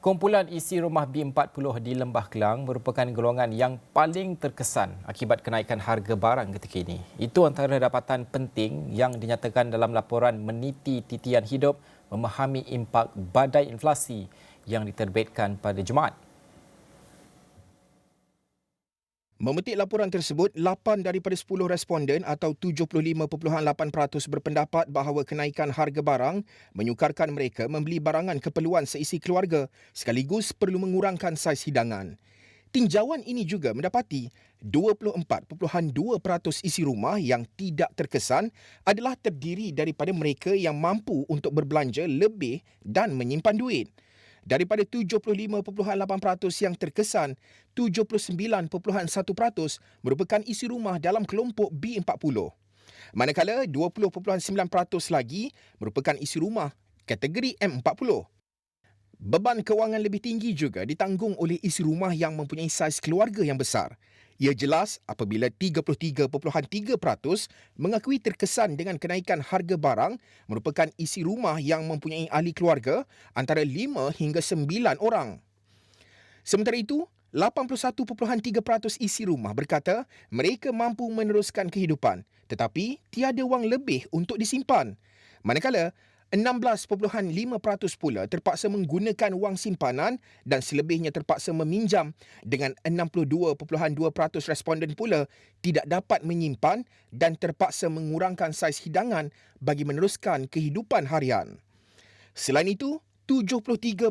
Kumpulan isi rumah B40 di Lembah Kelang merupakan golongan yang paling terkesan akibat kenaikan harga barang ketika ini. Itu antara dapatan penting yang dinyatakan dalam laporan meniti titian hidup memahami impak badai inflasi yang diterbitkan pada Jumaat. Memetik laporan tersebut, 8 daripada 10 responden atau 75.8% berpendapat bahawa kenaikan harga barang menyukarkan mereka membeli barangan keperluan seisi keluarga sekaligus perlu mengurangkan saiz hidangan. Tinjauan ini juga mendapati 24.2% isi rumah yang tidak terkesan adalah terdiri daripada mereka yang mampu untuk berbelanja lebih dan menyimpan duit. Daripada 75.8% yang terkesan, 79.1% merupakan isi rumah dalam kelompok B40. Manakala 20.9% lagi merupakan isi rumah kategori M40. Beban kewangan lebih tinggi juga ditanggung oleh isi rumah yang mempunyai saiz keluarga yang besar. Ia jelas apabila 33.3% mengakui terkesan dengan kenaikan harga barang merupakan isi rumah yang mempunyai ahli keluarga antara 5 hingga 9 orang. Sementara itu, 81.3% isi rumah berkata mereka mampu meneruskan kehidupan tetapi tiada wang lebih untuk disimpan. Manakala 16.5% pula terpaksa menggunakan wang simpanan dan selebihnya terpaksa meminjam dengan 62.2% responden pula tidak dapat menyimpan dan terpaksa mengurangkan saiz hidangan bagi meneruskan kehidupan harian. Selain itu, 73.3%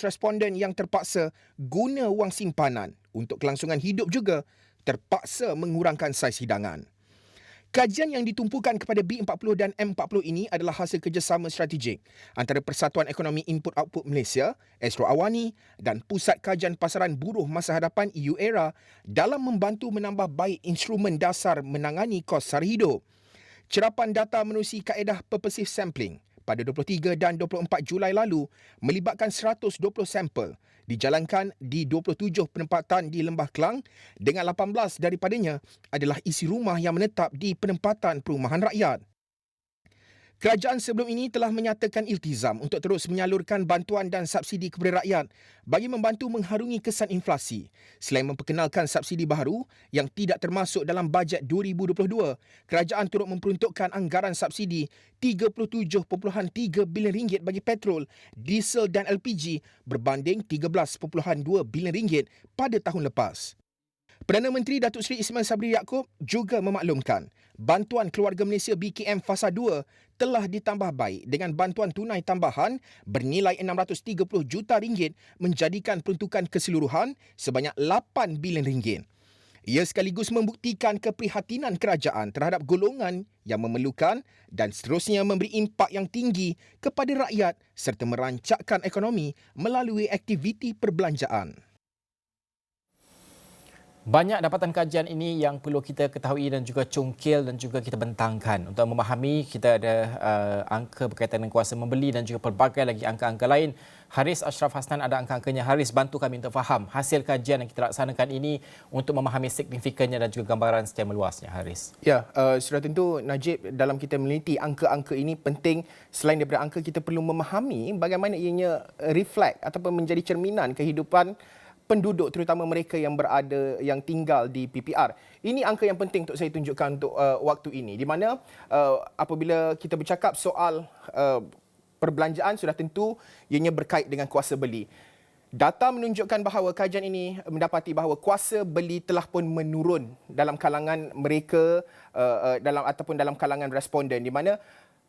responden yang terpaksa guna wang simpanan untuk kelangsungan hidup juga terpaksa mengurangkan saiz hidangan. Kajian yang ditumpukan kepada B40 dan M40 ini adalah hasil kerjasama strategik antara Persatuan Ekonomi Input-Output Malaysia, Astro Awani dan Pusat Kajian Pasaran Buruh Masa Hadapan EUERA dalam membantu menambah baik instrumen dasar menangani kos sara hidup. Cerapan data menerusi kaedah purposive sampling pada 23 dan 24 Julai lalu melibatkan 120 sampel dijalankan di 27 penempatan di Lembah Kelang dengan 18 daripadanya adalah isi rumah yang menetap di penempatan perumahan rakyat. Kerajaan sebelum ini telah menyatakan iltizam untuk terus menyalurkan bantuan dan subsidi kepada rakyat bagi membantu mengharungi kesan inflasi. Selain memperkenalkan subsidi baru yang tidak termasuk dalam bajet 2022, kerajaan turut memperuntukkan anggaran subsidi RM37.3 bilion bagi petrol, diesel dan LPG berbanding RM13.2 bilion pada tahun lepas. Perdana Menteri Datuk Seri Ismail Sabri Yaakob juga memaklumkan bantuan keluarga Malaysia BKM Fasa 2 telah ditambah baik dengan bantuan tunai tambahan bernilai RM630 juta menjadikan peruntukan keseluruhan sebanyak RM8 bilion. Ia sekaligus membuktikan keprihatinan kerajaan terhadap golongan yang memerlukan dan seterusnya memberi impak yang tinggi kepada rakyat serta merancakkan ekonomi melalui aktiviti perbelanjaan. Banyak dapatan kajian ini yang perlu kita ketahui dan juga congkil dan juga kita bentangkan. Untuk memahami, kita ada angka berkaitan dengan kuasa membeli dan juga pelbagai lagi angka-angka lain. Haris Ashraf Hasnan ada angka-angkanya. Haris, bantu kami untuk faham hasil kajian yang kita laksanakan ini untuk memahami signifikannya dan juga gambaran secara meluasnya, Haris. Ya, sudah tentu Najib, dalam kita meneliti angka-angka ini penting. Selain daripada angka, kita perlu memahami bagaimana ianya reflect ataupun menjadi cerminan kehidupan penduduk terutama mereka yang tinggal di PPR. Ini angka yang penting untuk saya tunjukkan untuk waktu ini di mana apabila kita bercakap soal perbelanjaan sudah tentu ianya berkait dengan kuasa beli. Data menunjukkan bahawa kajian ini mendapati bahawa kuasa beli telah pun menurun dalam kalangan mereka dalam kalangan responden di mana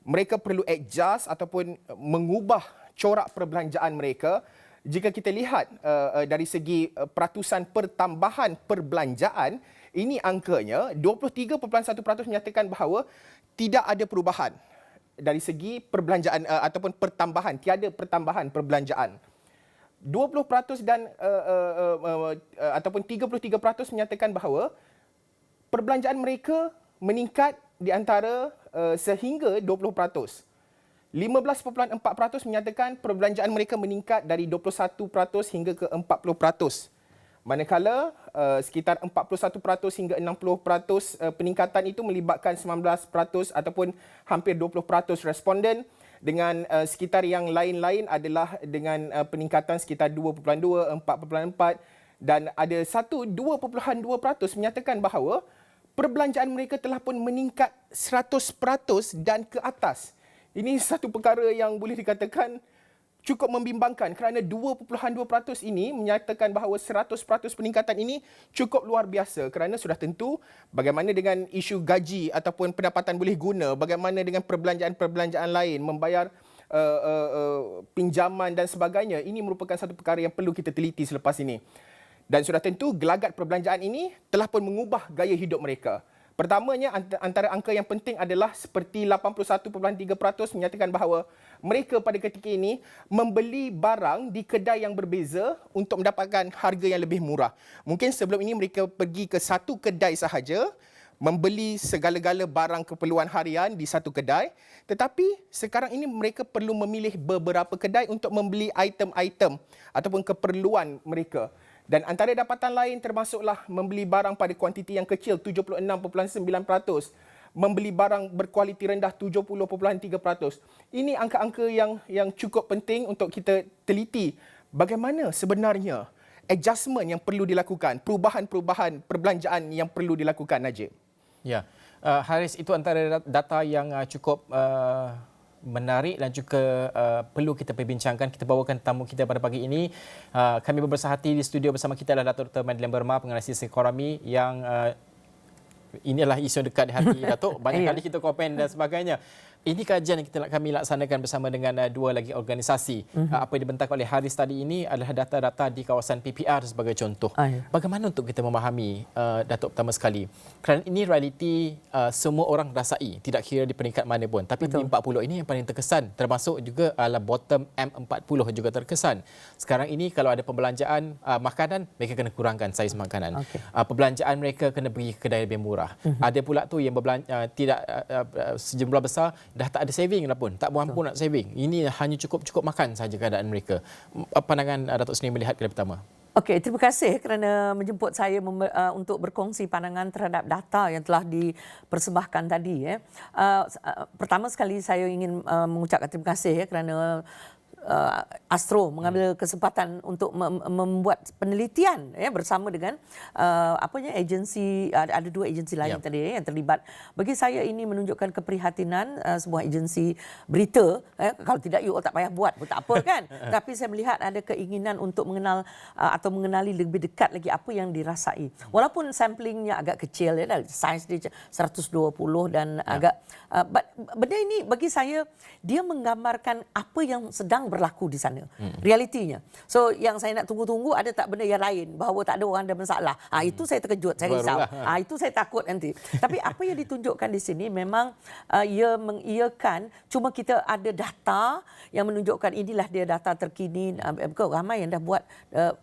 mereka perlu adjust ataupun mengubah corak perbelanjaan mereka. Jika kita lihat dari segi peratusan pertambahan perbelanjaan, ini angkanya 23.1% menyatakan bahawa tidak ada perubahan dari segi perbelanjaan ataupun pertambahan, tiada pertambahan perbelanjaan. 20% dan ataupun 33% menyatakan bahawa perbelanjaan mereka meningkat di antara sehingga 20%. 15.4% menyatakan perbelanjaan mereka meningkat dari 21% hingga ke 40%. Manakala sekitar 41% hingga 60% peningkatan itu melibatkan 19% ataupun hampir 20% responden dengan sekitar yang lain-lain adalah dengan peningkatan sekitar 2.2, 4.4 dan ada 2.2% menyatakan bahawa perbelanjaan mereka telah pun meningkat 100% dan ke atas. Ini satu perkara yang boleh dikatakan cukup membimbangkan kerana 2.2% ini menyatakan bahawa 100% peningkatan ini cukup luar biasa kerana sudah tentu bagaimana dengan isu gaji ataupun pendapatan boleh guna, bagaimana dengan perbelanjaan-perbelanjaan lain, membayar pinjaman dan sebagainya. Ini merupakan satu perkara yang perlu kita teliti selepas ini. Dan sudah tentu gelagat perbelanjaan ini telah pun mengubah gaya hidup mereka. Pertamanya, antara angka yang penting adalah seperti 81.3% menyatakan bahawa mereka pada ketika ini membeli barang di kedai yang berbeza untuk mendapatkan harga yang lebih murah. Mungkin sebelum ini mereka pergi ke satu kedai sahaja, membeli segala-gala barang keperluan harian di satu kedai. Tetapi sekarang ini mereka perlu memilih beberapa kedai untuk membeli item-item ataupun keperluan mereka. Dan antara dapatan lain termasuklah membeli barang pada kuantiti yang kecil 76.9%, membeli barang berkualiti rendah 70.3%. Ini angka-angka yang cukup penting untuk kita teliti bagaimana sebenarnya adjustment yang perlu dilakukan, perubahan-perubahan perbelanjaan yang perlu dilakukan, Najib. Ya, Haris, itu antara data yang cukup menarik dan juga perlu kita perbincangkan. Kita bawakan tamu kita pada pagi ini. Kami berbesar hati di studio bersama kita adalah Dr. Madeleine Burma, penganalisis ekonomi yang inilah isu dekat di hati Datuk. Banyak kali kita komen dan sebagainya. Ini kajian yang kami laksanakan bersama dengan dua lagi organisasi. Apa yang dibentang oleh Haris tadi ini adalah data-data di kawasan PPR sebagai contoh. Bagaimana untuk kita memahami, Datuk, pertama sekali? Kerana ini realiti semua orang rasai, tidak kira di peringkat mana pun. Tapi B40 ini yang paling terkesan, termasuk juga bottom M40 juga terkesan. Sekarang ini kalau ada pembelanjaan makanan, mereka kena kurangkan saiz makanan. Perbelanjaan mereka kena pergi ke kedai lebih murah. Ada pula tu yang tidak sejumlah besar dah tak ada saving dah pun, tak mampu nak saving. Ini hanya cukup makan saja keadaan mereka. Pandangan Datuk sendiri melihat kedai pertama. Okey, terima kasih kerana menjemput saya untuk berkongsi pandangan terhadap data yang telah dipersembahkan tadi. Pertama sekali saya ingin mengucapkan terima kasih kerana Astro mengambil kesempatan untuk membuat penelitian bersama dengan agensi, ada dua agensi lain tadi yang terlibat. Bagi saya ini menunjukkan keprihatinan sebuah agensi berita. Kalau tidak you all tak payah buat pun tak apa kan. Tapi saya melihat ada keinginan untuk mengenal atau mengenali lebih dekat lagi apa yang dirasai. Walaupun samplingnya agak kecil, saiz dia 120 dan agak benda ini bagi saya dia menggambarkan apa yang sedang berlaku di sana. Realitinya. So yang saya nak tunggu-tunggu ada tak benda yang lain bahawa tak ada orang ada masalah. Itu saya terkejut, saya risau. Itu saya takut nanti. Tapi apa yang ditunjukkan di sini memang ia mengiyakan, cuma kita ada data yang menunjukkan inilah dia data terkini. Ramai yang dah buat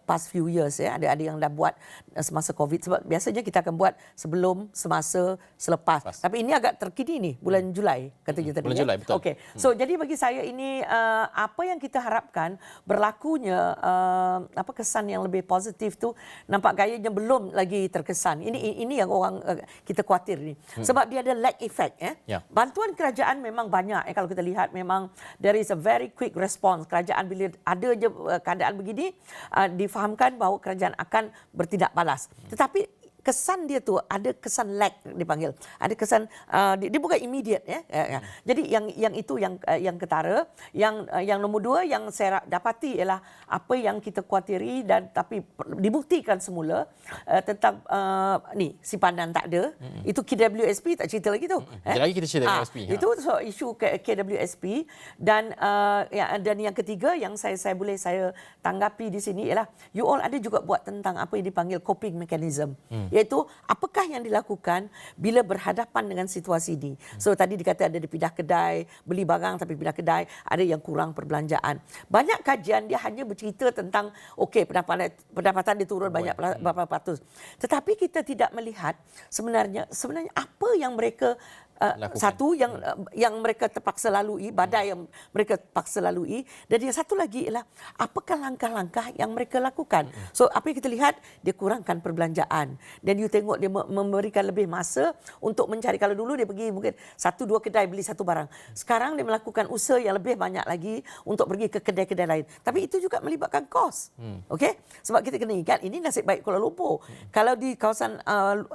past few years ada yang dah buat semasa COVID, sebab biasanya kita akan buat sebelum, semasa, selepas. Tapi ini agak terkini ni bulan Julai katanya tadi. Bulan Julai, betul. Okey. So jadi bagi saya ini apa yang kita harapkan berlakunya kesan yang lebih positif tu nampak gayanya belum lagi terkesan. Ini yang orang kita khawatir ni. Sebab dia ada lag effect Bantuan kerajaan memang banyak kalau kita lihat memang there is a very quick response. Kerajaan bila ada je keadaan begini difahamkan bahawa kerajaan akan bertindak balas. Tetapi kesan dia tu ada kesan lag dipanggil. Ada kesan dia bukan immediate Jadi yang itu yang ketara, yang nombor dua yang saya dapati ialah apa yang kita khawatiri dan tapi dibuktikan semula tentang simpanan tak ada. Itu KWSP tak cerita lagi tu. Lagi kita cerita KWSP. Itu isu KWSP dan yang ketiga yang saya tanggapi di sini ialah you all ada juga buat tentang apa yang dipanggil coping mechanism. Iaitu apakah yang dilakukan bila berhadapan dengan situasi ini. So tadi dikata ada pindah kedai, beli barang tapi pindah kedai, ada yang kurang perbelanjaan. Banyak kajian dia hanya bercerita tentang pendapatan dia turun banyak berapa ratus. Tetapi kita tidak melihat sebenarnya apa yang mereka lakukan. Satu yang mereka terpaksa lalui, badai yang mereka terpaksa lalui, dan yang satu lagi ialah apakah langkah-langkah yang mereka lakukan. So apa yang kita lihat, dia kurangkan perbelanjaan, dan you tengok dia memberikan lebih masa untuk mencari. Kalau dulu dia pergi mungkin 1-2 kedai beli satu barang, sekarang dia melakukan usaha yang lebih banyak lagi untuk pergi ke kedai-kedai lain. Tapi itu juga melibatkan kos. Okey, sebab kita kena ingat ini nasib baik Kuala Lumpur. Kalau di kawasan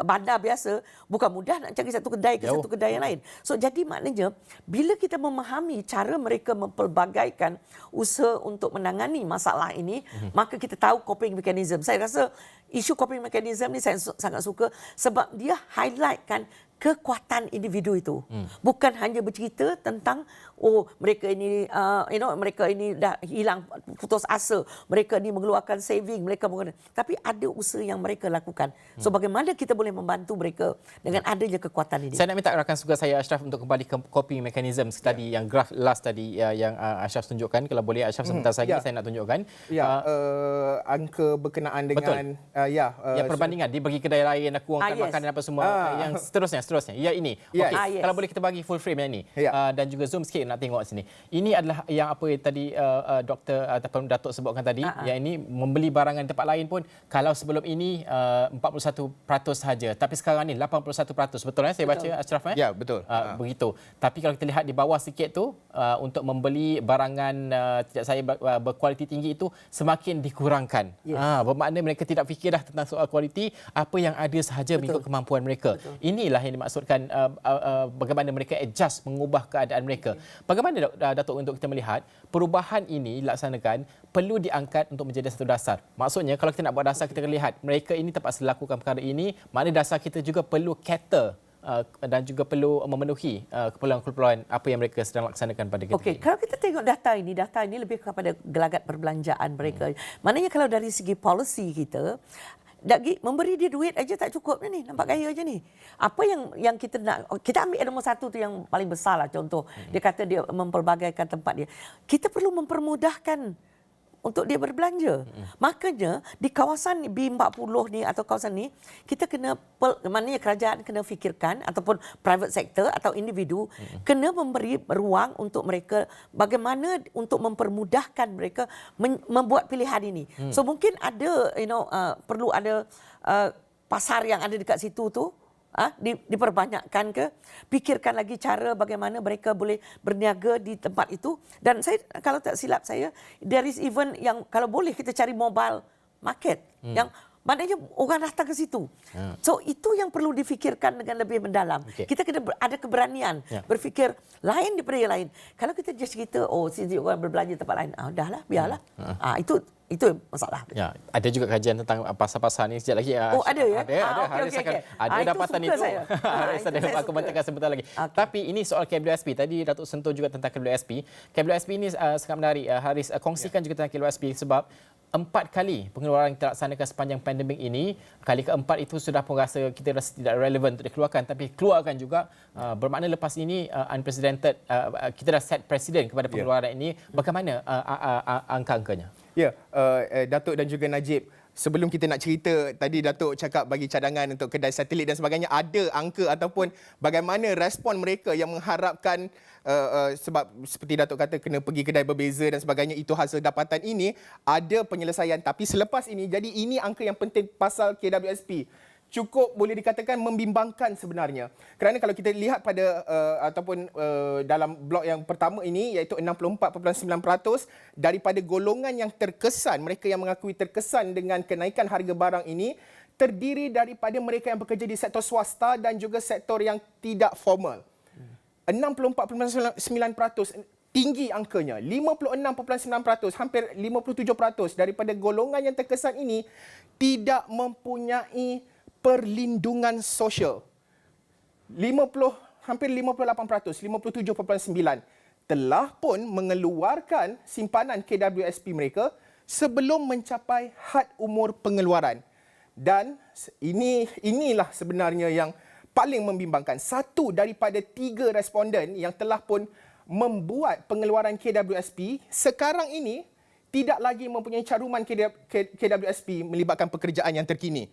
bandar biasa, bukan mudah nak cari satu kedai ke satu kedai yang lain. So jadi maknanya bila kita memahami cara mereka mempelbagaikan usaha untuk menangani masalah ini, maka kita tahu coping mechanism. Saya rasa isu coping mechanism ni saya sangat suka sebab dia highlightkan kekuatan individu itu. Bukan hanya bercerita tentang mereka ini mereka ini dah hilang putus asa, mereka ni mengeluarkan saving, mereka tapi ada usaha yang mereka lakukan. So bagaimana kita boleh membantu mereka dengan adanya kekuatan ini? Saya nak minta rakan tugas saya Ashraf untuk kembali ke coping mechanism tadi yang graf last tadi yang Ashraf tunjukkan. Kalau boleh Ashraf sebentar lagi saya nak tunjukkan. Angka berkenaan dengan yang perbandingan dia pergi kedai lain, aku kurangkan makanan apa semua, yang seterusnya. Ya ini. Okey, kalau boleh kita bagi full frame yang ini. Dan juga zoom sikit nak tengok sini. Ini adalah yang apa tadi doktor ataupun Datuk sebutkan tadi, yang ini membeli barangan tempat lain pun kalau sebelum ini 41% saja, tapi sekarang ni 81%. Betul saya baca Ashraf Ya, betul. Begitu. Tapi kalau kita lihat di bawah sikit tu untuk membeli barangan tidak saya berkualiti tinggi itu semakin dikurangkan. Bermakna mereka tidak fikir dah tentang soal kualiti, apa yang ada sahaja mengikut kemampuan mereka. Inilah yang dimaksudkan bagaimana mereka adjust, mengubah keadaan mereka. Bagaimana Datuk untuk kita melihat perubahan ini dilaksanakan perlu diangkat untuk menjadi satu dasar. Maksudnya kalau kita nak buat dasar, kita akan lihat mereka ini terpaksa lakukan perkara ini, maknanya dasar kita juga perlu cater dan juga perlu memenuhi keperluan-keperluan apa yang mereka sedang laksanakan pada ketika ini. Kalau kita tengok data ini lebih kepada gelagat perbelanjaan mereka. Maknanya kalau dari segi policy kita, memberi dia duit aja tak cukup ni, nampak gaya aja ni. Apa yang kita nak, kita ambil nombor satu tu yang paling besar lah, contoh dia kata dia mempelbagaikan tempat dia. Kita perlu mempermudahkan untuk dia berbelanja. Makanya di kawasan B40 ni atau kawasan ni, kita kena, maknanya kerajaan kena fikirkan ataupun private sector atau individu kena memberi ruang untuk mereka bagaimana untuk mempermudahkan mereka membuat pilihan ini. So mungkin ada perlu ada pasar yang ada dekat situ tu diperbanyakkan ke, fikirkan lagi cara bagaimana mereka boleh berniaga di tempat itu. Dan saya kalau tak silap saya, there is even yang kalau boleh kita cari mobile market yang maknanya orang datang ke situ. So itu yang perlu difikirkan dengan lebih mendalam. Kita kena ada keberanian berfikir lain daripada yang lain. Kalau kita just cerita sini orang berbelanja tempat lain, dahlah biarlah. Itu masalah. Ya, ada juga kajian tentang pasar-pasar ni sekejap lagi. Ada ya? Ada. Haris akan ada dapatan itu. Haris ada aku bantahkan sebentar lagi. Tapi ini soal KWSP. Tadi Datuk sentuh juga tentang KWSP. KWSP ini sangat menarik. Haris kongsikan juga tentang KWSP sebab 4 kali pengeluaran yang terlaksanakan sepanjang pandemik ini. Kali keempat itu sudah pun kita rasa tidak relevan untuk dikeluarkan, tapi keluarkan juga. Bermakna lepas ini unprecedented, kita dah set presiden kepada pengeluaran ini. Bagaimana angka-angkanya? Datuk dan juga Najib, sebelum kita nak cerita, tadi Datuk cakap bagi cadangan untuk kedai satelit dan sebagainya, ada angka ataupun bagaimana respon mereka yang mengharapkan sebab seperti Datuk kata kena pergi kedai berbeza dan sebagainya, itu hasil dapatan ini, ada penyelesaian. Tapi selepas ini, jadi ini angka yang penting pasal KWSP. Cukup boleh dikatakan membimbangkan sebenarnya. Kerana kalau kita lihat pada dalam blok yang pertama ini, iaitu 64.9% daripada golongan yang terkesan, mereka yang mengakui terkesan dengan kenaikan harga barang ini, terdiri daripada mereka yang bekerja di sektor swasta dan juga sektor yang tidak formal. 64.9%, tinggi angkanya. 56.9%, hampir 57% daripada golongan yang terkesan ini tidak mempunyai perlindungan sosial. Hampir 58%, 57.9% telah pun mengeluarkan simpanan KWSP mereka sebelum mencapai had umur pengeluaran. Dan inilah sebenarnya yang paling membimbangkan. 1 daripada 3 responden yang telah pun membuat pengeluaran KWSP sekarang ini tidak lagi mempunyai caruman KWSP melibatkan pekerjaan yang terkini.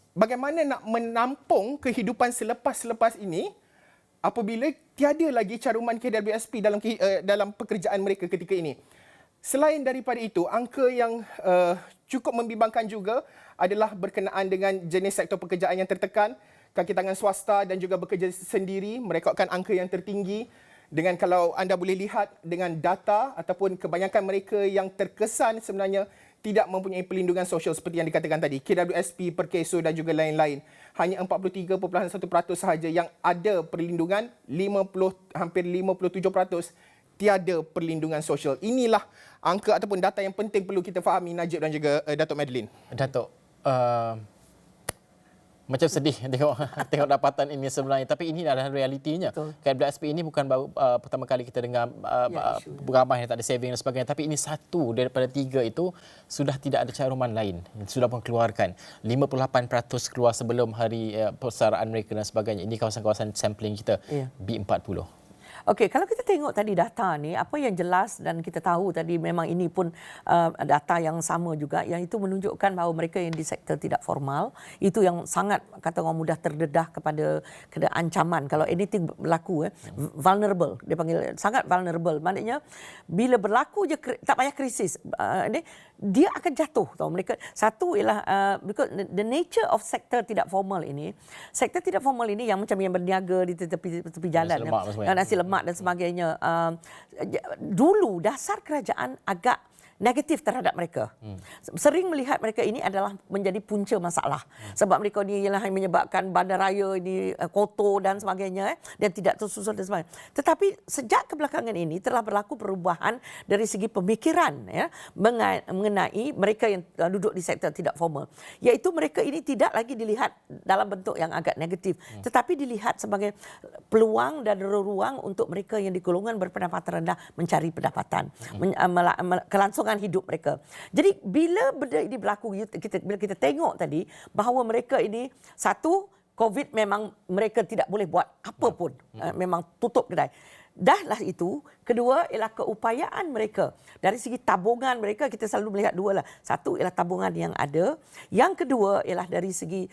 Bagaimana nak menampung kehidupan selepas ini, apabila tiada lagi caruman KWSP dalam pekerjaan mereka ketika ini. Selain daripada itu, angka yang cukup membimbangkan juga adalah berkenaan dengan jenis sektor pekerjaan yang tertekan. Kaki tangan swasta dan juga bekerja sendiri merekodkan angka yang tertinggi. Dengan kalau anda boleh lihat dengan data ataupun kebanyakan mereka yang terkesan sebenarnya tidak mempunyai perlindungan sosial seperti yang dikatakan tadi, KWSP, Perkeso dan juga lain-lain. Hanya 43.1% sahaja yang ada perlindungan, hampir 57% tiada perlindungan sosial. Inilah angka ataupun data yang penting perlu kita fahami, Najib dan juga Datuk Madeline. Datuk, macam sedih tengok dapatan ini sebenarnya, tapi ini adalah realitinya. KWSP ini bukan baru pertama kali kita dengar ramai yang tak ada saving dan sebagainya, tapi ini satu daripada 3 itu sudah tidak ada caruman lain, sudah pun keluarkan. 58% keluar sebelum hari persaraan mereka dan sebagainya. Ini kawasan-kawasan sampling kita, B40. Okey, kalau kita tengok tadi data ni, apa yang jelas dan kita tahu tadi memang ini pun data yang sama juga, yang itu menunjukkan bahawa mereka yang di sektor tidak formal, itu yang sangat, kata orang mudah, terdedah kepada ancaman. Kalau anything berlaku, vulnerable, dia panggil sangat vulnerable. Maknanya, bila berlaku je, tak payah krisis, dia akan jatuh. Tahu mereka. Satu ialah, because the nature of sektor tidak formal ini, sektor tidak formal ini yang macam yang berniaga di tepi jalan, nasi lemak dan sebagainya. Dulu dasar kerajaan agak negatif terhadap mereka. Sering melihat mereka ini adalah menjadi punca masalah. Sebab mereka ni ialah yang menyebabkan bandaraya ini kotor dan sebagainya, dan tidak tersusun dan sebagainya. Tetapi sejak kebelakangan ini telah berlaku perubahan dari segi pemikiran mengenai mereka yang duduk di sektor tidak formal. Iaitu mereka ini tidak lagi dilihat dalam bentuk yang agak negatif, tetapi dilihat sebagai peluang dan ruang untuk mereka yang di golongan berpendapatan rendah mencari pendapatan, kelangsungan hidup mereka. Jadi bila benda ini berlaku, bila kita tengok tadi bahawa mereka ini, satu, COVID memang mereka tidak boleh buat apa pun, memang tutup kedai. Dahlah itu, kedua ialah keupayaan mereka. Dari segi tabungan mereka, kita selalu melihat dua lah. Satu ialah tabungan yang ada. Yang kedua ialah dari segi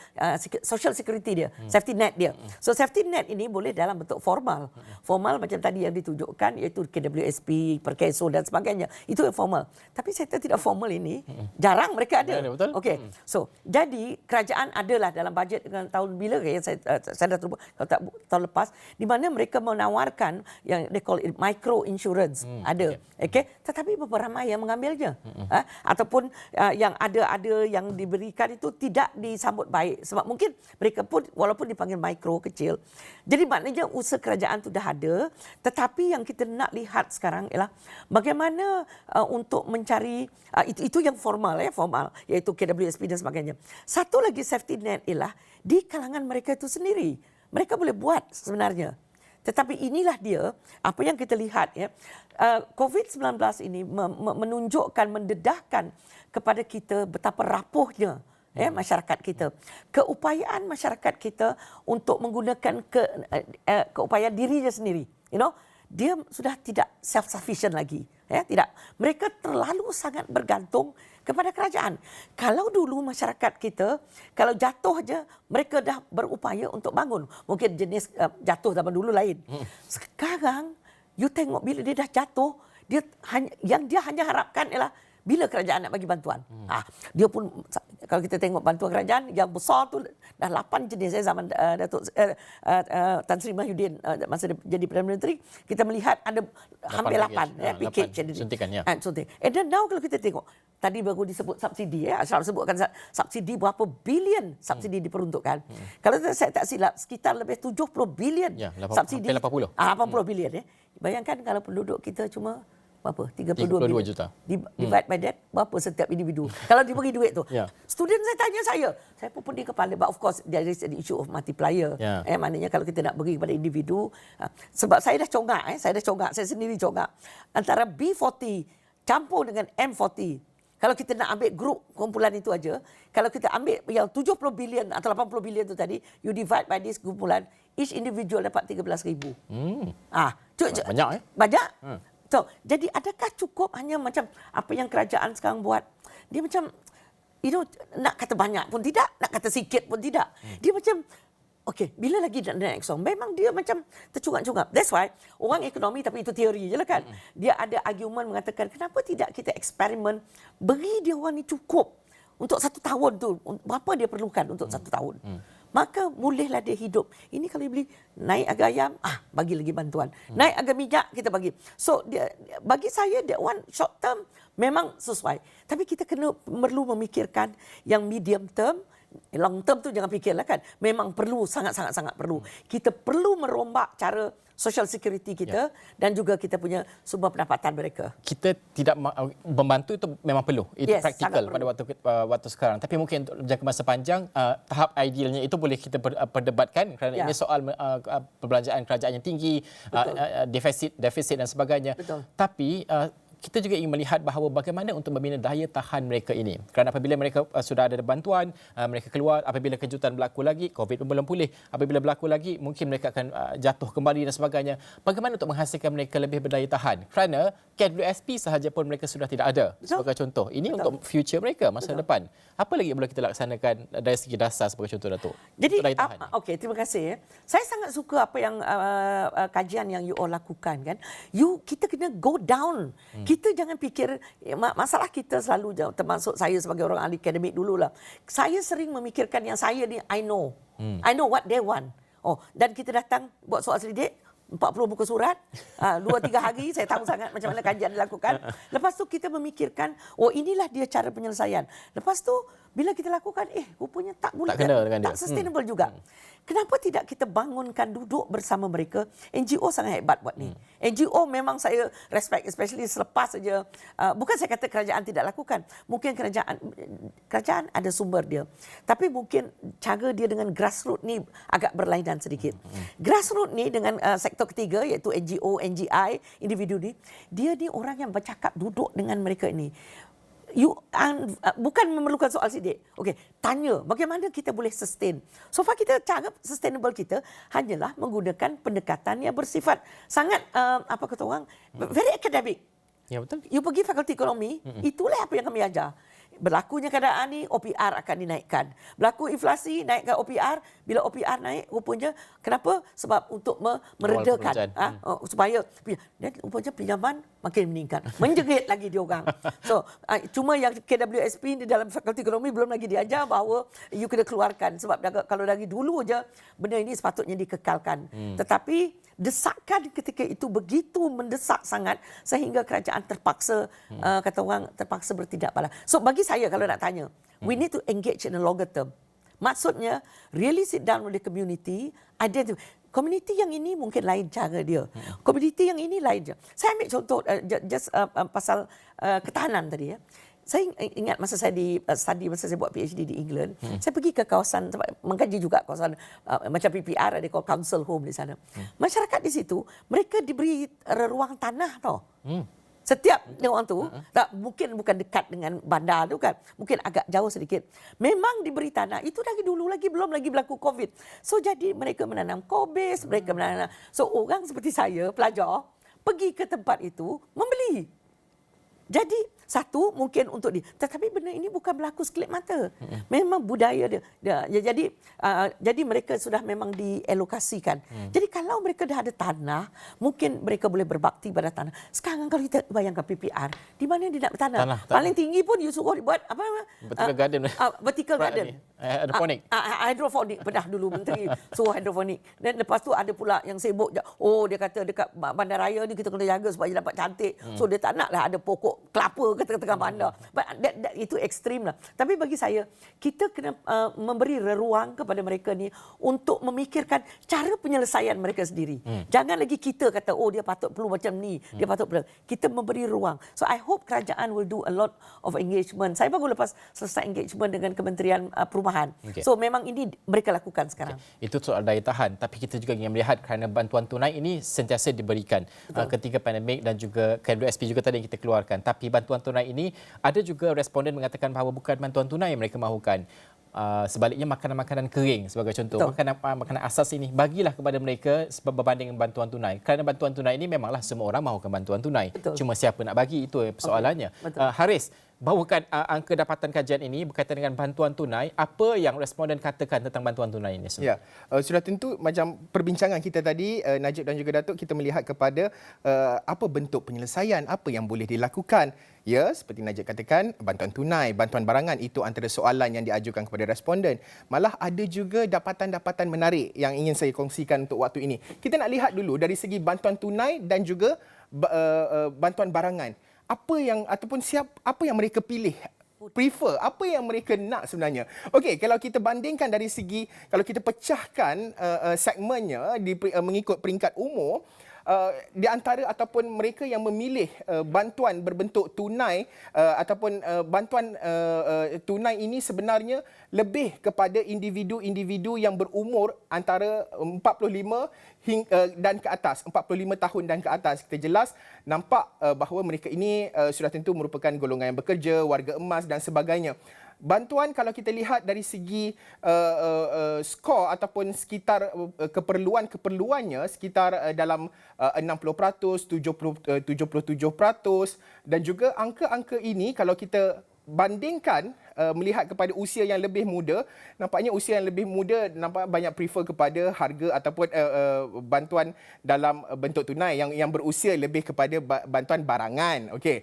social security dia, safety net dia. So safety net ini boleh dalam bentuk formal. Formal macam tadi yang ditunjukkan, iaitu KWSP, Perkeso dan sebagainya. Itu yang formal. Tapi sektor tidak formal ini, jarang mereka ada. Okey. So, jadi kerajaan adalah dalam bajet dengan tahun bila, saya dah terlupa, kalau tak tahun lepas, di mana mereka menawarkan yang they call it micro insurance, ada, okay. Tetapi beberapa ramai yang mengambilnya, ataupun yang ada yang diberikan itu tidak disambut baik, sebab mungkin mereka pun walaupun dipanggil micro, kecil. Jadi maknanya usaha kerajaan itu dah ada, tetapi yang kita nak lihat sekarang ialah bagaimana untuk mencari itu yang formal, formal, iaitu KWSP dan sebagainya. Satu lagi safety net ialah di kalangan mereka itu sendiri. Mereka boleh buat sebenarnya. Tetapi inilah dia, apa yang kita lihat, COVID-19 ini menunjukkan, mendedahkan kepada kita betapa rapuhnya masyarakat kita. Keupayaan masyarakat kita untuk menggunakan keupayaan dirinya sendiri. Dia sudah tidak self-sufficient lagi. Tidak. Mereka terlalu sangat bergantung kepada kerajaan. Kalau dulu masyarakat kita, kalau jatuh je, mereka dah berupaya untuk bangun. Mungkin jenis jatuh zaman dulu lain. Sekarang, you tengok bila dia dah jatuh, yang dia hanya harapkan ialah bila kerajaan nak bagi bantuan. Dia pun, kalau kita tengok bantuan kerajaan yang besar tu dah 8 jenis zaman Datuk Tan Sri Mahyudin masa dia jadi Perdana Menteri, kita melihat ada hampir 8 package. Suntikan, ya. And then now kalau kita tengok, tadi baru disebut subsidi, Ashraf sebutkan subsidi berapa bilion subsidi diperuntukkan. Kalau saya tak silap, sekitar lebih 70 bilion subsidi. 80 bilion. Bayangkan kalau penduduk kita cuma berapa? 32 juta. Divide by that, berapa setiap individu? Kalau diberi duit tu. Student saya tanya saya pun pening kepala. But of course, there is the issue of multiplier. Maknanya kalau kita nak beri kepada individu, sebab saya dah congak, saya sendiri congak. Antara B40 campur dengan M40. Kalau kita nak ambil grup kumpulan itu aja, kalau kita ambil yang 70 bilion atau 80 bilion itu tadi, you divide by this kumpulan, each individual dapat 13,000. Banyak Banyak. So, jadi adakah cukup hanya macam apa yang kerajaan sekarang buat? Dia macam, nak kata banyak pun tidak, nak kata sikit pun tidak. Dia macam okey, bila lagi nak naik song, memang dia macam tercungap-cungap. That's why orang ekonomi, tapi itu teori je lah kan. Dia ada argument mengatakan kenapa tidak kita eksperimen, beri dia orang ni cukup untuk 1 tahun tu. Berapa dia perlukan untuk 1 tahun. Maka bolehlah dia hidup. Ini kalau dia beli naik harga ayam, bagi lagi bantuan. Naik harga minyak, kita bagi. So bagi saya that one short term memang sesuai. Tapi kita perlu memikirkan yang medium term, long term tu jangan fikirlah kan. Memang perlu, sangat-sangat perlu. Kita perlu merombak cara social security kita dan juga kita punya sumber pendapatan mereka. Kita tidak membantu itu memang perlu. Itu praktikal pada waktu sekarang. Tapi mungkin untuk jangka masa panjang, tahap idealnya itu boleh kita perdebatkan kerana ini soal perbelanjaan kerajaan yang tinggi, defisit dan sebagainya. Betul. Tapi kita juga ingin melihat bahawa bagaimana untuk membina daya tahan mereka ini. Kerana apabila mereka sudah ada bantuan, mereka keluar, apabila kejutan berlaku lagi, COVID pun belum pulih, apabila berlaku lagi, mungkin mereka akan jatuh kembali dan sebagainya. Bagaimana untuk menghasilkan mereka lebih berdaya tahan? Kerana KWSP sahaja pun mereka sudah tidak ada. Sebagai contoh, ini untuk future mereka masa depan. Apa lagi yang boleh kita laksanakan dari segi dasar sebagai contoh, Datuk? Jadi, okey, terima kasih. Saya sangat suka apa yang kajian yang you all lakukan kan. Kita kena go down. Kita jangan fikir, masalah kita selalu, termasuk saya sebagai orang ahli akademik dululah. Saya sering memikirkan yang saya ni, I know. I know what they want. Dan kita datang buat soal selidik, 40 muka surat, 2-3 hari, saya tahu sangat macam mana kajian dilakukan. Lepas tu kita memikirkan, inilah dia cara penyelesaian. Lepas tu, bila kita lakukan, rupanya tak boleh, tak sustainable juga. Kenapa tidak kita bangunkan duduk bersama mereka? NGO sangat hebat buat ni. NGO memang saya respect, especially selepas saja. Bukan saya kata kerajaan tidak lakukan. Mungkin kerajaan ada sumber dia. Tapi mungkin cara dia dengan grassroots ni agak berlainan sedikit. Grassroots ni dengan sektor ketiga iaitu NGO, NGI, individu ni, dia ni orang yang bercakap duduk dengan mereka ini. Bukan memerlukan soal sidik. Okey, tanya bagaimana kita boleh sustain. So far kita cara sustainable kita hanyalah menggunakan pendekatan yang bersifat sangat apa kata orang, very academic. Ya, betul. You pergi fakulti ekonomi, itulah apa yang kami ajar. Berlakunya keadaan ni, OPR akan dinaikkan. Berlaku inflasi, naikkan OPR. Bila OPR naik, rupanya kenapa? Sebab untuk meredakan. Supaya, dan rupanya pinjaman makin meningkat. Menjerit lagi dia orang. So, cuma yang KWSP di dalam fakulti ekonomi belum lagi diajar bahawa you kena keluarkan. Sebab kalau dari dulu je, benda ini sepatutnya dikekalkan. Tetapi, desakan ketika itu begitu mendesak sangat sehingga kerajaan terpaksa kata orang terpaksa bertindak balas. So bagi saya kalau nak tanya, we need to engage in a longer term. Maksudnya really sit down with the community, identify community yang ini mungkin lain cara dia. Community yang ini lain je. Saya ambil contoh pasal ketahanan tadi ya. Saya ingat masa saya masa saya buat PhD di England, saya pergi ke kawasan, mengkaji juga kawasan macam PPR, ada called council home di sana. Masyarakat di situ, mereka diberi ruang tanah tau. Setiap orang tu, mungkin bukan dekat dengan bandar tu kan, mungkin agak jauh sedikit. Memang diberi tanah, itu dari dulu lagi, belum lagi berlaku COVID. So jadi mereka menanam kobis, mereka menanam. So orang seperti saya, pelajar, pergi ke tempat itu, membeli. Jadi satu mungkin untuk dia, tetapi benda ini bukan berlaku sekelip mata. Memang budaya dia. Jadi mereka sudah memang dialokasikan. Jadi kalau mereka dah ada tanah, mungkin mereka boleh berbakti pada tanah. Sekarang kalau kita bayangkan PPR, di mana dia nak bertanah? Paling tinggi pun you suruh buat apa? Vertical garden. Vertical garden. Hidroponik. Hidroponik. Bedah dulu menteri suruh hidroponik. Dan lepas tu ada pula yang sibuk. Dia kata dekat bandaraya ni kita kena jaga supaya dia dapat cantik. So dia tak naklah ada pokok kelapa ke tengah-tengah bandar. Itu ekstrim lah. Tapi bagi saya, kita kena memberi ruang kepada mereka ni untuk memikirkan cara penyelesaian mereka sendiri. Jangan lagi kita kata, dia patut perlu macam ni, dia patut perlu. Kita memberi ruang. So I hope kerajaan will do a lot of engagement. Saya baru lepas selesai engagement dengan Kementerian Perumahan. So memang ini mereka lakukan sekarang. Itu soal daya tahan. Tapi kita juga ingin melihat kerana bantuan tunai ini sentiasa diberikan ketika pandemik dan juga KWSP juga tadi yang kita keluarkan. Tapi bantuan tunai ini ada juga responden mengatakan bahawa bukan bantuan tunai yang mereka mahukan. Sebaliknya makanan-makanan kering sebagai contoh. Makanan asas ini bagilah kepada mereka berbanding dengan bantuan tunai. Kerana bantuan tunai ini memanglah semua orang mahukan bantuan tunai. Cuma siapa nak bagi itu persoalannya. Haris, bawakan angka dapatan kajian ini berkaitan dengan bantuan tunai, apa yang responden katakan tentang bantuan tunai ini? Ya, sudah tentu macam perbincangan kita tadi, Najib dan juga Datuk, kita melihat kepada apa bentuk penyelesaian, apa yang boleh dilakukan. Ya, seperti Najib katakan, bantuan tunai, bantuan barangan, itu antara soalan yang diajukan kepada responden. Malah ada juga dapatan-dapatan menarik yang ingin saya kongsikan untuk waktu ini. Kita nak lihat dulu dari segi bantuan tunai dan juga bantuan barangan. Apa yang mereka pilih, prefer, apa yang mereka nak sebenarnya. Okey, kalau kita bandingkan dari segi, kalau kita pecahkan segmennya mengikut peringkat umur, di antara ataupun mereka yang memilih bantuan berbentuk tunai ataupun bantuan tunai ini sebenarnya lebih kepada individu-individu yang berumur antara 45 dan ke atas, 45 tahun dan ke atas. Kita jelas nampak bahawa mereka ini sudah tentu merupakan golongan yang bekerja, warga emas dan sebagainya. Bantuan kalau kita lihat dari segi skor ataupun sekitar keperluannya sekitar dalam 60%, 77% dan juga angka-angka ini kalau kita bandingkan melihat kepada usia yang lebih muda, nampaknya usia yang lebih muda nampak banyak prefer kepada harga ataupun bantuan dalam bentuk tunai yang berusia lebih kepada bantuan barangan. Okey,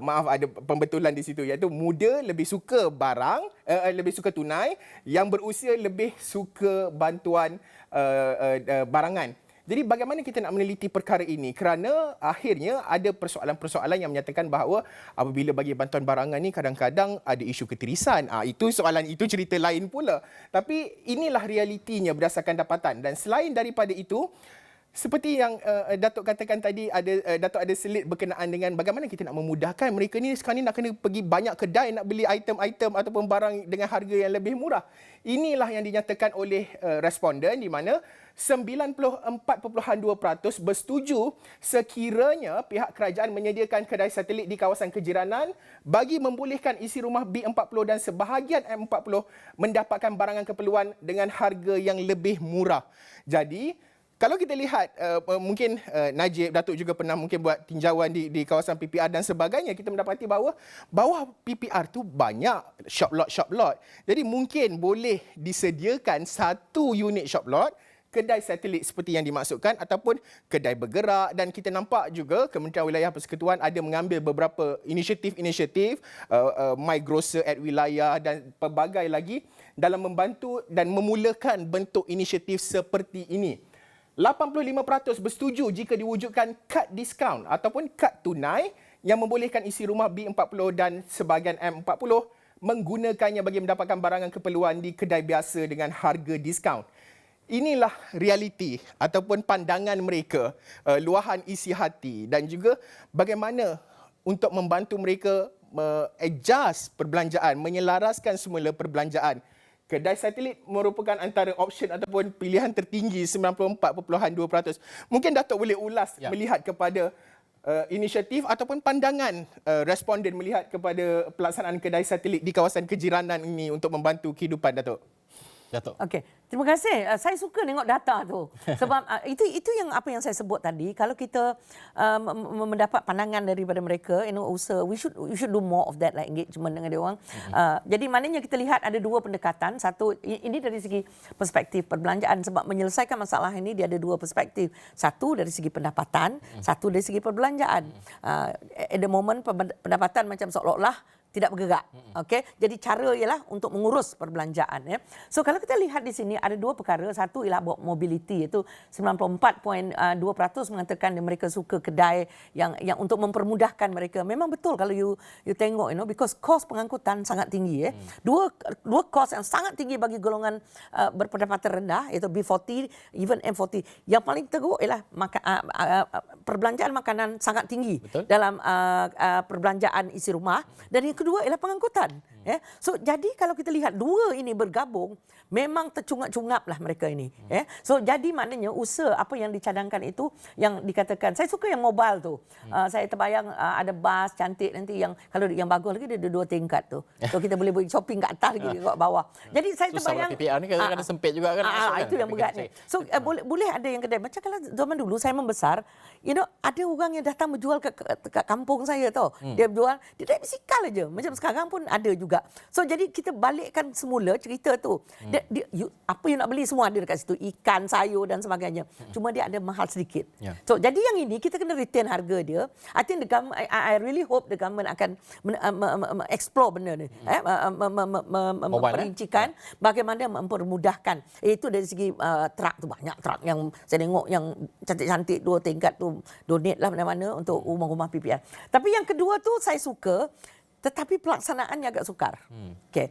maaf ada pembetulan di situ, iaitu muda lebih suka barang, lebih suka tunai, yang berusia lebih suka bantuan barangan. Jadi bagaimana kita nak meneliti perkara ini? Kerana akhirnya ada persoalan-persoalan yang menyatakan bahawa apabila bagi bantuan barangan ni kadang-kadang ada isu ketirisan. Itu soalan, itu cerita lain pula. Tapi inilah realitinya berdasarkan dapatan. Dan selain daripada itu, seperti yang Datuk katakan tadi, Datuk ada selit berkenaan dengan bagaimana kita nak memudahkan mereka ni sekarang ni nak kena pergi banyak kedai nak beli item-item ataupun barang dengan harga yang lebih murah. Inilah yang dinyatakan oleh responden di mana 94.2% bersetuju sekiranya pihak kerajaan menyediakan kedai satelit di kawasan kejiranan bagi membolehkan isi rumah B40 dan sebahagian M40 mendapatkan barangan keperluan dengan harga yang lebih murah. Jadi, kalau kita lihat, mungkin Najib, Datuk juga pernah mungkin buat tinjauan di kawasan PPR dan sebagainya, kita mendapati bahawa bawah PPR tu banyak shop lot. Jadi mungkin boleh disediakan satu unit shop lot, kedai satelit seperti yang dimaksudkan ataupun kedai bergerak, dan kita nampak juga Kementerian Wilayah Persekutuan ada mengambil beberapa inisiatif My Grocer at Wilayah dan pelbagai lagi dalam membantu dan memulakan bentuk inisiatif seperti ini. 85% bersetuju jika diwujudkan kad diskaun ataupun kad tunai yang membolehkan isi rumah B40 dan sebahagian M40 menggunakannya bagi mendapatkan barangan keperluan di kedai biasa dengan harga diskaun. Inilah realiti ataupun pandangan mereka, luahan isi hati, dan juga bagaimana untuk membantu mereka adjust perbelanjaan, menyelaraskan semula perbelanjaan. Kedai satelit merupakan antara option ataupun pilihan tertinggi 94.2%. Mungkin Datuk boleh ulas melihat kepada inisiatif ataupun pandangan responden melihat kepada pelaksanaan kedai satelit di kawasan kejiranan ini untuk membantu kehidupan, Datuk. Datuk. Okey, terima kasih. Saya suka tengok data tu. Sebab itu yang apa yang saya sebut tadi. Kalau kita mendapat pandangan daripada mereka, usaha, we should do more of that, like engagement dengan dia orang. Jadi maknanya kita lihat ada dua pendekatan. Satu, ini dari segi perspektif perbelanjaan, sebab menyelesaikan masalah ini dia ada dua perspektif. Satu dari segi pendapatan, satu dari segi perbelanjaan. At the moment pendapatan macam seolah-olah tidak bergerak. Okey, jadi cara ialah untuk mengurus perbelanjaan, ya. So kalau kita lihat di sini ada dua perkara. Satu ialah mobility, iaitu 94.2% mengatakan mereka suka kedai yang untuk mempermudahkan mereka. Memang betul kalau you tengok, because kos pengangkutan sangat tinggi, ya. Dua kos yang sangat tinggi bagi golongan berpendapatan rendah, iaitu B40 even M40. Yang paling teruk ialah perbelanjaan makanan sangat tinggi. Betul. Dalam perbelanjaan isi rumah, dan yang kedua ialah pengangkutan. Ya. So jadi kalau kita lihat dua ini bergabung, memang tercungap-cungaplah mereka ini. Ya. So jadi maknanya usaha apa yang dicadangkan itu yang dikatakan, saya suka yang mobile tu. Saya terbayang ada bas cantik nanti yang kalau yang bagus lagi dia ada dua tingkat tu. So kita boleh pergi shopping kat atas lagi kat bawah. Jadi saya terbayang PPR ni kadang-kadang sempit juga kan. Itu yang berat ni. So boleh ada yang kedai macam kalau zaman dulu saya membesar, ada orang yang datang menjual kat kampung saya tau. Dia berjual, dia naik basikal aja. Macam sekarang pun ada juga. So jadi kita balikkan semula cerita tu. Apa you nak beli semua ada dekat situ. Ikan, sayur dan sebagainya. Cuma dia ada mahal sedikit. Ya. So jadi yang ini kita kena retain harga dia. I think the government, I really hope the government akan explore benda ni. Memperincikan bagaimana mempermudahkan. Itu dari segi truck tu, banyak truck yang saya tengok yang cantik-cantik 2 tingkat tu donate lah mana-mana untuk rumah-rumah PPR. Tapi yang kedua tu saya suka, tetapi pelaksanaannya agak sukar. Okay.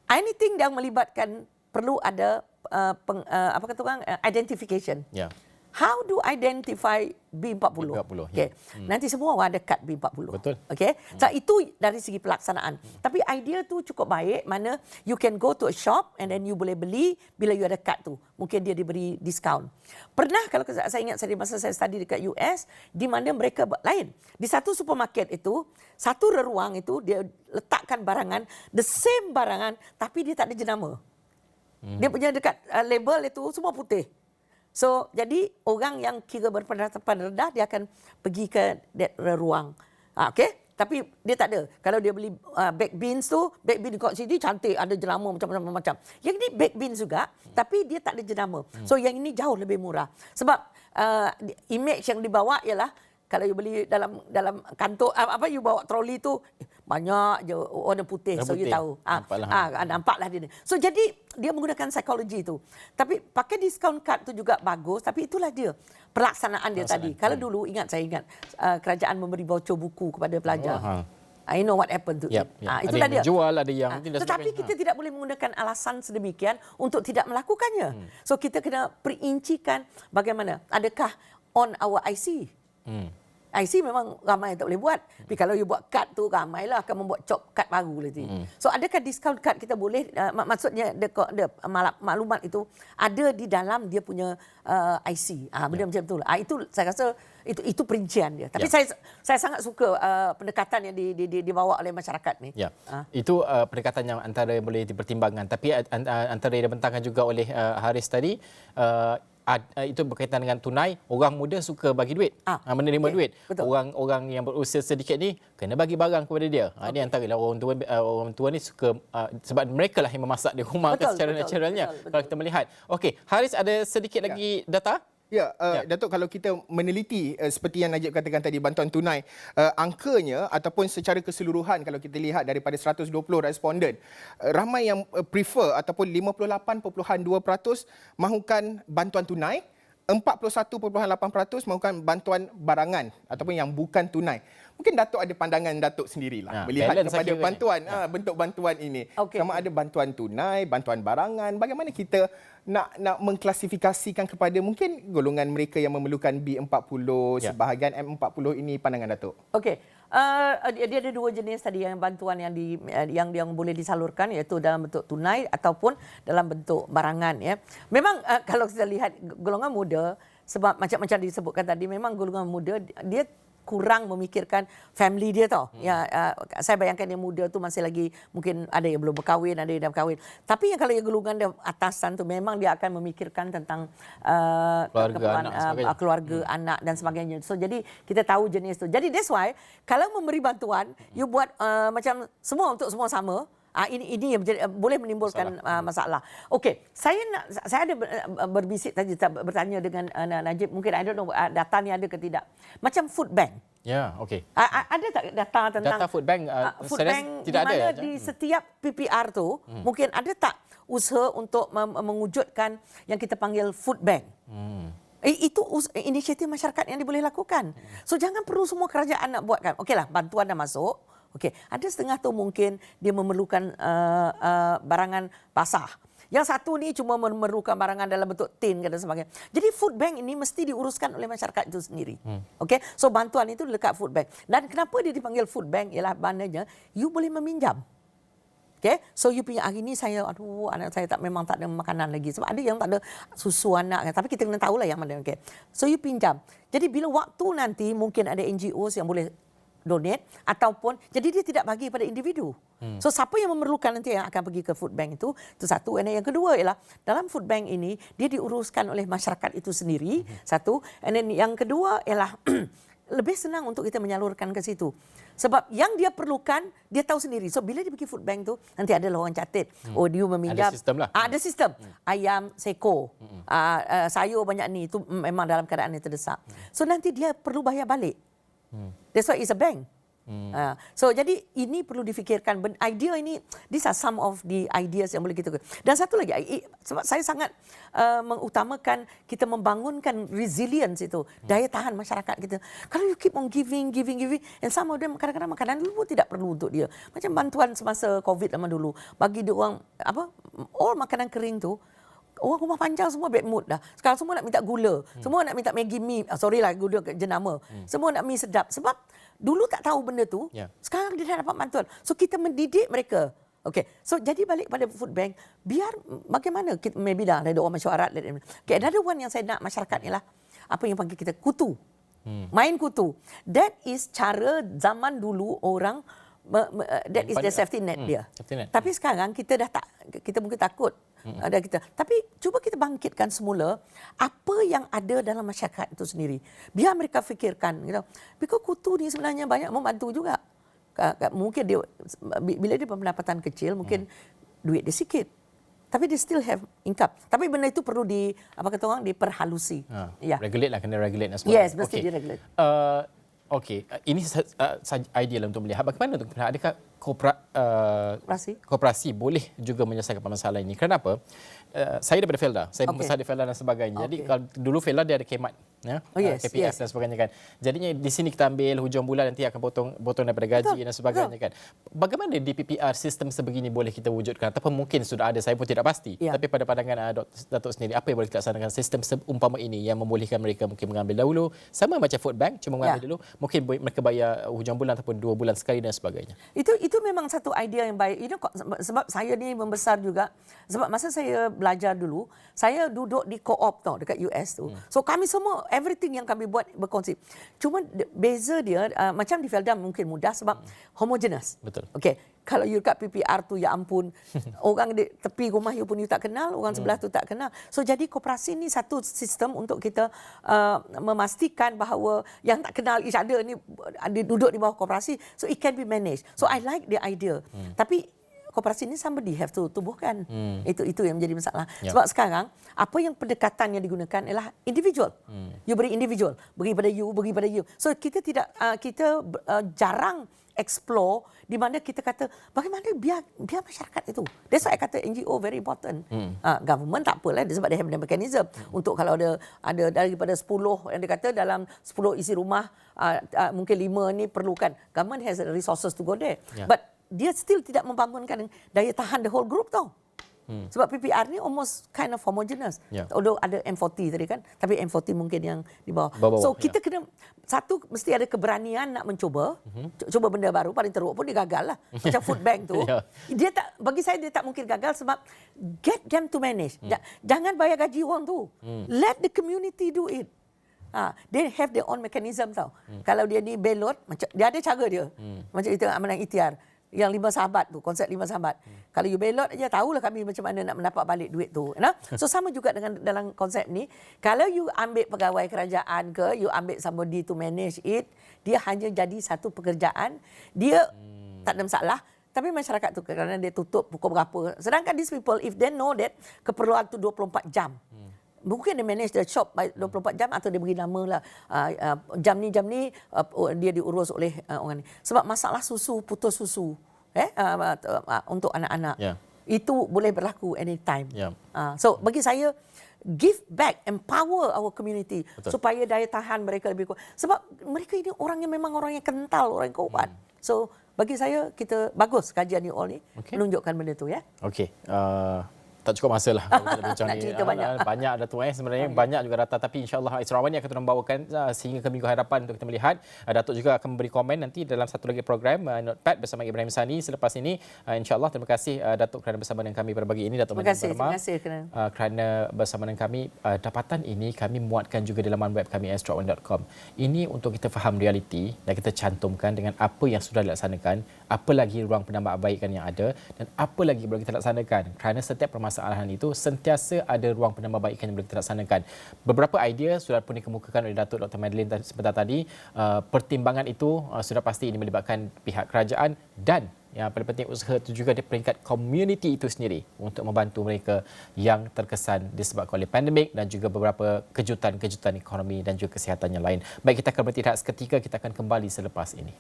Anything yang melibatkan perlu ada apa kata orang, identification. Ya. How do identify B40? B40, Okay. Nanti semua orang ada kad B40. Betul. Okay. So itu dari segi pelaksanaan. Tapi idea tu cukup baik, mana you can go to a shop and then you boleh beli bila you ada kad tu. Mungkin dia diberi diskaun. Pernah kalau saya ingat masa saya study dekat US, di mana mereka lain. Di satu supermarket itu, satu ruang itu dia letakkan barangan, the same barangan tapi dia tak ada jenama. Dia punya dekat label itu semua putih. So, jadi orang yang kira berpendapatan rendah, dia akan pergi ke ruang. Okay? Tapi dia tak ada. Kalau dia beli baked beans tu, baked beans kat sini cantik, ada jenama macam-macam. Yang ini baked beans juga, tapi dia tak ada jenama. So, yang ini jauh lebih murah. Sebab image yang dibawa ialah, kalau you beli dalam kantor, you bawa troli tu, banyak je warna putih. So you tahu. Nampaklah dia ni. So jadi dia menggunakan psikologi tu. Tapi pakai discount card tu juga bagus. Tapi itulah dia pelaksanaan dia tadi. Kalau dulu saya ingat kerajaan memberi voucher buku kepada pelajar. I know what happened to it. Ada Itulah yang dia. jual, ada yang Tetapi kita tidak boleh menggunakan alasan sedemikian untuk tidak melakukannya. So kita kena perincikan bagaimana. Adakah on our IC? IC memang ramai tak boleh buat. Tapi kalau you buat kad tu, ramailah akan membuat cop kad baru nanti. So adakah discount kad kita boleh, maksudnya maklumat itu ada di dalam dia punya IC. Benda macam tu. Itu saya rasa itu perincian dia. Tapi saya sangat suka pendekatan yang dibawa oleh masyarakat ni. Ya. Itu pendekatan yang antara boleh dipertimbangkan. Tapi antara yang dibentangkan juga oleh Haris tadi, itu berkaitan dengan tunai. Orang muda suka bagi duit, menerima duit. Betul. Orang yang berusia sedikit ni kena bagi barang kepada dia. Ini antara orang tua ni suka, sebab mereka lah yang memasak di rumah secara naturalnya. Kalau kita melihat. Okey, Haris ada sedikit lagi data? Ya, Datuk, kalau kita meneliti seperti yang Najib katakan tadi, bantuan tunai, angkanya ataupun secara keseluruhan kalau kita lihat daripada 120 responden, ramai yang prefer ataupun 58.2% mahukan bantuan tunai, 41.8% mahukan bantuan barangan ataupun yang bukan tunai. Mungkin Datuk ada pandangan Datuk sendirilah melihat kepada bantuan, bentuk bantuan ini. Sama ada bantuan tunai, bantuan barangan, bagaimana kita nak mengklasifikasikan kepada mungkin golongan mereka yang memerlukan B40, sebahagian M40 ini, pandangan Datuk. Okey. Dia ada 2 jenis tadi yang bantuan yang boleh disalurkan, iaitu dalam bentuk tunai ataupun dalam bentuk barangan, ya. Memang kalau kita lihat golongan muda, sebab macam-macam disebutkan tadi, memang golongan muda dia kurang memikirkan family dia tau. Saya bayangkan yang muda tu masih lagi, mungkin ada yang belum berkahwin, ada yang dah berkahwin. Tapi yang kalau yang golongan dia atasan tu, memang dia akan memikirkan tentang keluarga, anak dan sebagainya. So jadi kita tahu jenis tu. Jadi that's why kalau memberi bantuan, you buat macam semua untuk semua sama. Ini yang boleh menimbulkan masalah. Okey, saya ada berbisik tadi, bertanya dengan Najib, mungkin I don't know data ni ada ke tidak. Macam food bank. Ya, okey. Ada tak data tentang data food bank? Food bank tidak di mana di setiap PPR tu mungkin ada tak usaha untuk mewujudkan yang kita panggil food bank? Itu inisiatif masyarakat yang boleh lakukan. So jangan perlu semua kerajaan nak buatkan. Okeylah, bantuan dah masuk. Okey, ada setengah tu mungkin dia memerlukan barangan basah. Yang satu ni cuma memerlukan barangan dalam bentuk tin dan sebagainya. Jadi food bank ini mesti diuruskan oleh masyarakat itu sendiri. Okey, so bantuan itu dekat food bank. Dan kenapa dia dipanggil food bank ialah maknanya you boleh meminjam. Okay, so you punya hari ni anak saya memang tak ada makanan lagi. Sebab ada yang tak ada susu anak. Tapi kita kena tahulah yang mana. Okay. So you pinjam. Jadi bila waktu nanti mungkin ada NGOs yang boleh donate ataupun jadi dia tidak bagi pada individu. So siapa yang memerlukan nanti yang akan pergi ke food bank itu satu. Dan yang kedua ialah dalam food bank ini dia diuruskan oleh masyarakat itu sendiri, satu. And then yang kedua ialah lebih senang untuk kita menyalurkan ke situ. Sebab yang dia perlukan, dia tahu sendiri. So bila dia pergi food bank tu, nanti ada lah orang catat. Oh, dia meminjam. Ada sistem lah. Ada sistem. Ayam seko. Sayur banyak ni. Itu memang dalam keadaan yang terdesak. So nanti dia perlu bayar balik. That's why it's a bank. So jadi ini perlu difikirkan. Idea ini, these are some of the ideas yang boleh kita. Dan satu lagi, sebab saya sangat mengutamakan kita membangunkan resilience itu, daya tahan masyarakat kita. Kalau you keep on giving, and some of them kadang-kadang makanan dulu pun tidak perlu untuk dia. Macam bantuan semasa COVID zaman dulu, bagi dia orang all makanan kering tu. Orang rumah panjang semua bad mood dah. Sekarang semua nak minta gula. Semua nak minta Maggi mee. Gula jenama. Semua nak mie sedap. Sebab dulu tak tahu benda tu. Sekarang dia dah dapat bantuan. So kita mendidik mereka. Okay. So jadi balik pada food bank. Biar bagaimana kita, maybe dah ada orang mesyuarat. Okay, another one yang saya nak masyarakat ni lah. Apa yang panggil kita kutu. Main kutu. That is cara zaman dulu orang that is the safety net dia. Safety net. Tapi sekarang kita dah tak, kita mungkin takut. Ada kita. Tapi cuba kita bangkitkan semula apa yang ada dalam masyarakat itu sendiri. Biar mereka fikirkan, because kutu ni sebenarnya banyak membantu juga. Mungkin dia bila dia pendapatan kecil, mungkin duit dia sikit. Tapi dia still have income. Tapi benda itu perlu diperhalusi. Regulate lah, kena regulate dan sebagainya. Yes, mesti di-regulate. Okey, ini ideal untuk melihat bagaimana untuk melihat adakah koperasi boleh juga menyelesaikan masalah ini. Kenapa? Saya daripada Felda, saya membesar di Felda dan sebagainya. Jadi kalau dulu Felda dia ada khidmat, KPS dan sebagainya kan. Jadinya di sini kita ambil hujung bulan nanti akan potong daripada gaji dan sebagainya kan. Bagaimana di PPR sistem sebegini boleh kita wujudkan ataupun mungkin sudah ada, saya pun tidak pasti. Tapi pada pandangan Datuk sendiri, apa yang boleh kita laksanakan sistem seumpama ini yang membolehkan mereka mungkin mengambil dahulu sama macam food bank, cuma mengambil dulu, mungkin mereka bayar hujung bulan ataupun 2 bulan sekali dan sebagainya. Itu memang satu idea yang baik. Sebab saya ni membesar juga. Sebab masa saya belajar dulu, saya duduk di co-op dekat US tu. So kami semua, everything yang kami buat berkongsi. Cuma beza dia, macam di Felda mungkin mudah sebab homogeneous. Betul. Okay. Kalau you kat PPR tu, ya ampun, orang di tepi rumah you pun you tak kenal, orang sebelah tu tak kenal. So jadi koperasi ni satu sistem untuk kita memastikan bahawa yang tak kenal each other ni duduk di bawah koperasi. So it can be managed. So I like the idea. Tapi koperasi ni somebody have to tubuhkan. Itu yang menjadi masalah. Sebab sekarang apa yang pendekatan yang digunakan ialah individual. You beri individual, beri pada you. So kita tidak jarang explore di mana kita kata bagaimana biar masyarakat itu. That's why I kata NGO very important. Government tak apalah sebab dia have mechanism untuk kalau ada daripada 10 yang dia kata dalam 10 isi rumah mungkin 5 ni perlukan. Government has resources to go there. But dia still tidak membangunkan daya tahan the whole group tau. Sebab PPR ni almost kind of homogeneous. Although ada M40 tadi kan, tapi M40 mungkin yang di bawah. So kita kena satu mesti ada keberanian nak mencuba, cuba benda baru. Paling teruk pun dia gagal lah. Macam food bank tu, dia tak, bagi saya dia tak mungkin gagal sebab get them to manage. Jangan bayar gaji orang tu. Let the community do it. They have their own mechanism tau. Kalau dia ni belot, macam dia ada cara dia. Macam itu amanah ikhtiar. Yang 5 sahabat tu, konsep 5 sahabat. Kalau you belot aja, tahulah kami macam mana nak mendapat balik duit tu. So sama juga dengan dalam konsep ni, kalau you ambil pegawai kerajaan ke, you ambil somebody to manage it, dia hanya jadi satu pekerjaan, dia tak ada masalah. Tapi masyarakat tu kerana dia tutup pukul berapa. Sedangkan these people, if they know that keperluan tu 24 jam, mungkin dia manage the shop 24 jam atau dia beri nama lah jam ni dia diurus oleh orang ni. Sebab masalah susu, putus susu untuk anak-anak. Itu boleh berlaku anytime. So bagi saya give back, empower our community. Betul. Supaya daya tahan mereka lebih kuat. Sebab mereka ini orang yang memang orang yang kental, orang yang kuat. So bagi saya kita bagus kajian you all ni menunjukkan benda tu ya. Okey. Tak cukup masa lah kalau kita bincang nak ni. cerita banyak. Banyak Datuk sebenarnya banyak juga data, tapi insya-Allah Isra Awal ni akan terus membawakan sehingga ke minggu hadapan untuk kita melihat. Datuk juga akan memberi komen nanti dalam satu lagi program Notepad bersama Ibrahim Sani selepas ini. Insya-Allah terima kasih Datuk kerana bersama dengan kami pada pagi ini. Datuk Terima kasih kerana bersama dengan kami. Dapatan ini kami muatkan juga di laman web kami astro1.com. Ini untuk kita faham realiti dan kita cantumkan dengan apa yang sudah dilaksanakan, apa lagi ruang penambahbaikan yang ada dan apa lagi boleh kita laksanakan kerana setiap permasalahan permasalahan itu, sentiasa ada ruang penambahbaikan yang boleh kita laksanakan. Beberapa idea sudah pun dikemukakan oleh Datuk Dr. Madeline sebentar tadi. Pertimbangan itu sudah pasti ini melibatkan pihak kerajaan dan yang paling penting usaha itu juga di peringkat komuniti itu sendiri untuk membantu mereka yang terkesan disebabkan oleh pandemik dan juga beberapa kejutan-kejutan ekonomi dan juga kesihatan yang lain. Baik, kita akan berhenti seketika, kita akan kembali selepas ini.